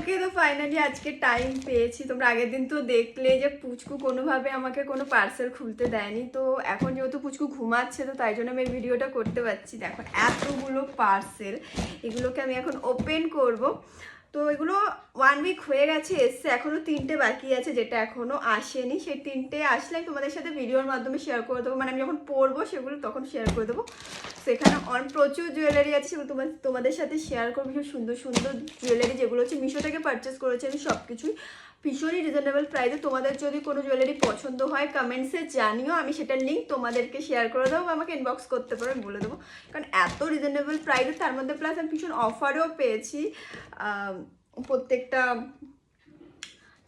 ওকে, তো ফাইনালি আজকে টাইম পেয়েছি। তোমরা আগের দিন তো দেখলে যে পুচকু কোনোভাবে আমাকে কোনো পার্সেল খুলতে দেয়নি, তো এখন যেহেতু পুচকু ঘুমাচ্ছে তো তাই জন্য আমি এই ভিডিওটা করতে পারছি। দেখো এতগুলো পার্সেল, এগুলোকে আমি এখন ওপেন করব। তো এগুলো 1 উইক হয়ে গেছে এসছে, এখনও 3টে বাকি আছে যেটা এখনও আসেনি। সেই 3টে আসলে তোমাদের সাথে ভিডিওর মাধ্যমে শেয়ার করে দেবো, মানে আমি যখন পরবো সেগুলো তখন শেয়ার করে দেবো। সেখানে প্রচুর জুয়েলারি আছে, সেগুলো তোমাদের সাথে শেয়ার করবো। ভীষণ সুন্দর সুন্দর জুয়েলারি যেগুলো হচ্ছে মিশো থেকে পারচেস করেছি আমি সব কিছুই ভীষণই রিজনেবল প্রাইসে। তোমাদের যদি কোনো জুয়েলারি পছন্দ হয় কমেন্টসে জানিও, আমি সেটার লিঙ্ক তোমাদেরকে শেয়ার করে দেবো বা আমাকে ইনবক্স করতে পারো, আমি বলে দেবো। কারণ এত রিজনেবল প্রাইসে, তার মধ্যে প্লাস আমি ভীষণ অফারও পেয়েছি প্রত্যেকটা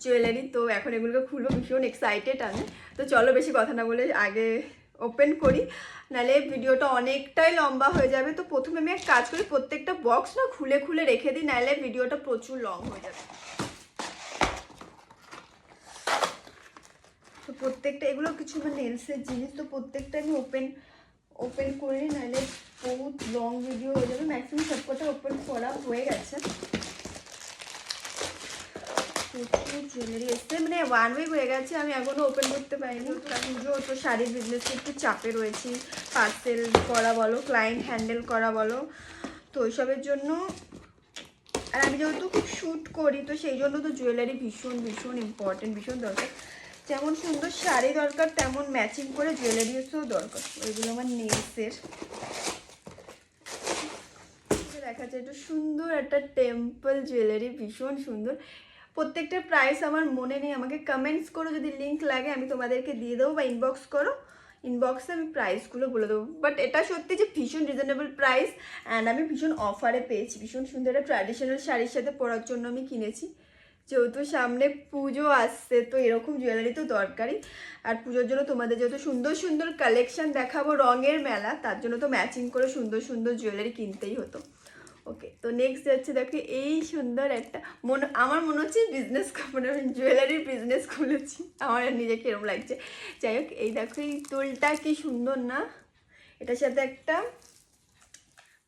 জুয়েলারি। তো এখন এগুলোকে খুলবো, ভীষণ এক্সাইটেড আমি। তো চলো বেশি কথা না বলে আগে ওপেন করি, নাহলে ভিডিওটা অনেকটাই লম্বা হয়ে যাবে। তো প্রথমে আমি এক কাজ করি, প্রত্যেকটা বক্স না খুলে খুলে রেখে দিই, নাহলে ভিডিওটা প্রচুর লং হয়ে যাবে। তো প্রত্যেকটা এগুলো কিছু আমার নেলসের জিনিস, তো প্রত্যেকটা আমি ওপেন করে নিই, নাহলে বহুত লং ভিডিও হয়ে যাবে। ম্যাক্সিমাম সবকটা ওপেন করা হয়ে গেছে। প্রচুর জুয়েলারি এসছে, মানে 1 উইক হয়ে গেছে, আমি এখনও ওপেন করতে পারিনি। পুজো তো শাড়ির বিজনেসে একটু চাপে রয়েছি, পার্সেল করা বলো, ক্লায়েন্ট হ্যান্ডেল করা বলো, তো ওইসবের জন্য। আর আমি যেহেতু খুব শ্যুট করি, তো সেই জন্য তো জুয়েলারি ভীষণ ভীষণ ইম্পর্টেন্ট, ভীষণ দরকার। যেমন সুন্দর শাড়ি দরকার, তেমন ম্যাচিং করে জুয়েলারিও দরকার। ওইগুলো আমার নেলসের দেখা যায়, একটু সুন্দর একটা টেম্পল জুয়েলারি, ভীষণ সুন্দর। প্রত্যেকটার প্রাইস আমার মনে নেই, আমাকে কমেন্টস করো, যদি লিঙ্ক লাগে আমি তোমাদেরকে দিয়ে দেবো, বা ইনবক্স করো, ইনবক্সে আমি প্রাইসগুলো বলে দেবো। বাট এটা সত্যি যে ভীষণ রিজনেবল প্রাইস, অ্যান্ড আমি ভীষণ অফারে পেয়েছি। ভীষণ সুন্দর একটা ট্র্যাডিশনাল শাড়ির সাথে পরার জন্য আমি কিনেছি, যেহেতু সামনে পুজো আসছে, তো এরকম জুয়েলারি তো দরকারই। আর পুজোর জন্য তোমাদের যেহেতু সুন্দর সুন্দর কালেকশন দেখাবো, রঙের মেলা, তার জন্য তো ম্যাচিং করে সুন্দর সুন্দর জুয়েলারি কিনতেই হতো। ওকে, তো নেক্সট যাচ্ছে, দেখো এই সুন্দর একটা আমার মনে হচ্ছে বিজনেস, মানে জুয়েলারির বিজনেস খুলেছি, আমার নিজেকে এরকম লাগছে। যাই হোক, এই দেখো এই তুলটা কি সুন্দর না, এটার সাথে একটা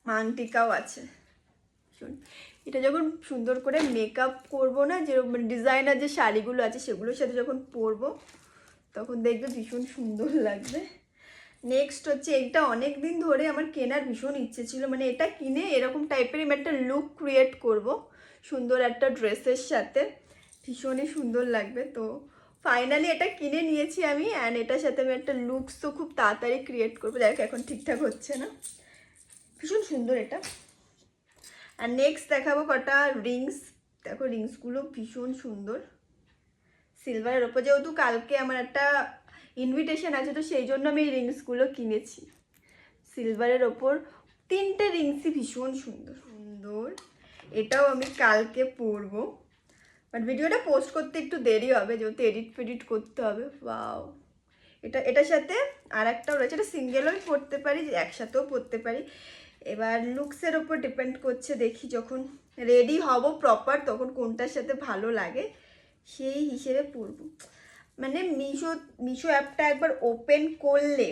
মাংটিকাও আছে। শুন, এটা যখন সুন্দর করে মেকআপ করবো না, যেরকম ডিজাইনার যে শাড়িগুলো আছে সেগুলোর সাথে যখন পরবো তখন দেখবে ভীষণ সুন্দর লাগবে। নেক্সট হচ্ছে, এইটা অনেক দিন ধরে আমার কেনার ভীষণ ইচ্ছে ছিল, মানে এটা কিনে এরকম টাইপের আমি একটা লুক ক্রিয়েট করব সুন্দর একটা ড্রেসের সাথে, ভীষণই সুন্দর লাগবে। তো ফাইনালি এটা কিনে নিয়েছি আমি, অ্যান্ড এটার সাথে আমি একটা লুকসও খুব তাড়াতাড়ি ক্রিয়েট করবো। দেখো এখন ঠিকঠাক হচ্ছে না, ভীষণ সুন্দর এটা। আর নেক্সট দেখাবো কটা রিংস। দেখো রিংসগুলো ভীষণ সুন্দর, সিলভারের ওপর, যেহেতু কালকে আমার একটা ইনভিটেশন আছে, তো সেই জন্য আমি এই রিংসগুলো কিনেছি। সিলভারের ওপর 3টে রিংসই ভীষণ সুন্দর সুন্দর। এটাও আমি কালকে পরবো, বাট ভিডিওটা পোস্ট করতে একটু দেরি হবে, যেহেতু এডিট ফেডিট করতে হবে। ওয়াও, এটার সাথে আর একটাও রয়েছে, এটা সিঙ্গেলও পরতে পারি, একসাথেও পরতে পারি। এবার লুকসের ওপর ডিপেন্ড করছে, দেখি যখন রেডি হব প্রপার তখন কোনটার সাথে ভালো লাগে সেই হিসেবে পরবো। মানে মিশো অ্যাপটা একবার ওপেন করলে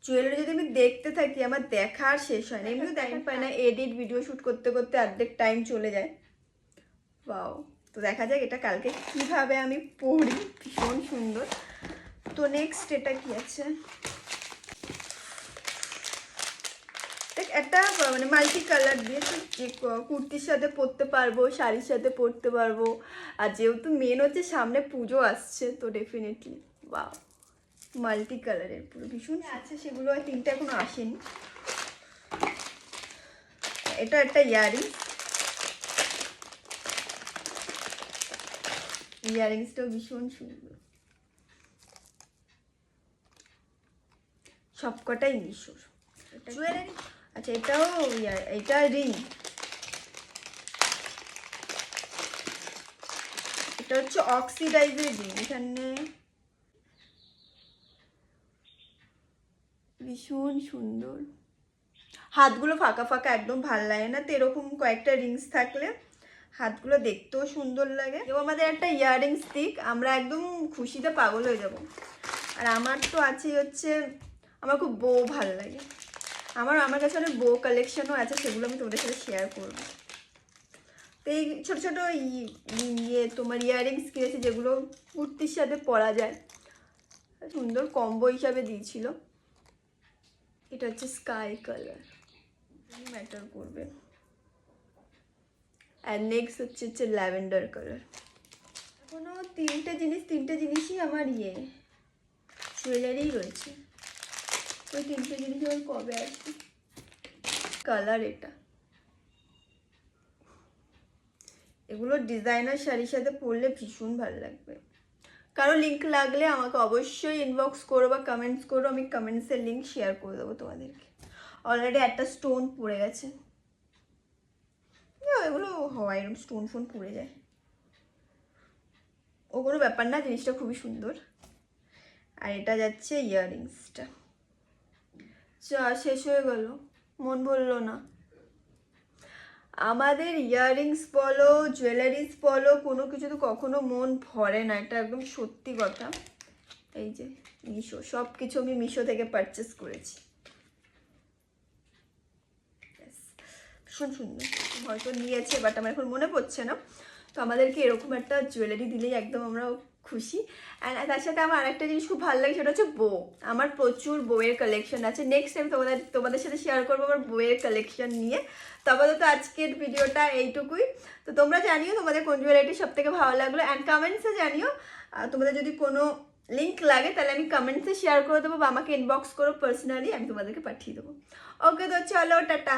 জুয়েলারি যদি আমি দেখতে থাকি, আমার দেখার শেষ হয় না, এমনিও দেখা পায় না, এডিট ভিডিও শ্যুট করতে করতে অর্ধেক টাইম চলে যায়। বাও, তো দেখা যাক এটা কালকে কিভাবে আমি পরি, ভীষণ সুন্দর। তো নেক্সট এটা কি আছে, একটা মানে মাল্টি কালার দিয়ে, যে কুর্তির সাথে পরতে পারবো, শাড়ির সাথে পরতে পারবো। আর যেহেতু মেন হচ্ছে সামনে পুজো আসছে, তো ডেফিনেটলি বাও, মাল্টি কালারের পুরো ভীষণ আছে। সেগুলো আর 3টে এখনো আসেনি। এটা একটা ইয়ারিংসটাও ভীষণ সুন্দর, সবকটাই মিশোর জুয়েলারি। আচ্ছা, এটাও এটা রিং, এটা হচ্ছে অক্সিডাইজের রিং, এখানে ভীষণ সুন্দর। হাতগুলো ফাঁকা ফাঁকা একদম ভাল লাগে না, তো এরকম কয়েকটা রিংস থাকলে হাতগুলো দেখতেও সুন্দর লাগে। এবং আমাদের একটা ইয়াররিংস দিক, আমরা একদম খুশিতে পাগল হয়ে যাব। আর আমার তো আছে হচ্ছে, আমার খুব বো ভাল লাগে, আমার কাছে অনেক বো কালেকশনও আছে, সেগুলো আমি তোমাদের সাথে শেয়ার করবো। তো এই ছোটো ছোটো ইয়ে তোমার ইয়াররিংস কিনেছি যেগুলো কুর্তির সাথে পরা যায়, সুন্দর কম্বো হিসাবে দিয়েছিল। এটা হচ্ছে স্কাই কালার, ম্যাটার করবে। আর নেক্সট হচ্ছে ল্যাভেন্ডার কালার। এখনো তিনটে জিনিসই আমার জুয়েলারি রয়েছে। ওই তিনটে জিনিস আমার কবে আসবে। কালার এটা, এগুলো ডিজাইনার শাড়ির সাথে পরলে ভীষণ ভালো লাগবে। কারো লিঙ্ক লাগলে আমাকে অবশ্যই ইনবক্স করো বা কমেন্টস করো, আমি কমেন্টসের লিঙ্ক শেয়ার করে দেবো তোমাদেরকে। অলরেডি একটা স্টোন পড়ে গেছে, এগুলো হয় এরকম স্টোন ফোন পড়ে যায়, ও কোনো ব্যাপার না, জিনিসটা খুবই সুন্দর। আর এটা যাচ্ছে ইয়াররিংসটা। শেষ হয়ে গেল, মন ভরলো না। আমাদের ইয়াররিংস বলো জুয়েলারিস বলো কোনো কিছু তো কখনো মন ভরে না, এটা একদম সত্যি কথা। এই যে মিশো, সব কিছু আমি মিশো থেকে পারচেস করেছি। ভীষণ সুন্দর, হয়তো নিয়েছে বাট আমার এখন মনে পড়ছে না। তো আমাদেরকে এরকম একটা জুয়েলারি দিলেই একদম আমরা খুশি। অ্যান্ড তার সাথে আমার আরেকটা জিনিস খুব ভালো লাগে, সেটা হচ্ছে বো। আমার প্রচুর বইয়ের কালেকশন আছে, নেক্সট টাইম তোমাদের সাথে শেয়ার করবো আমার বইয়ের কালেকশন নিয়ে। তো আপাতত আজকের ভিডিওটা এইটুকুই। তো তোমরা জানিও তোমাদের কোন জুয়েলারিটি সব থেকে ভালো লাগলো, অ্যান্ড কমেন্টসে জানিও। তোমাদের যদি কোনো লিঙ্ক লাগে তাহলে আমি কমেন্টসে শেয়ার করে দেবো বা আমাকে ইনবক্স করো পার্সোনালি, আমি তোমাদেরকে পাঠিয়ে দেবো। ওকে, তো চলো টাটা।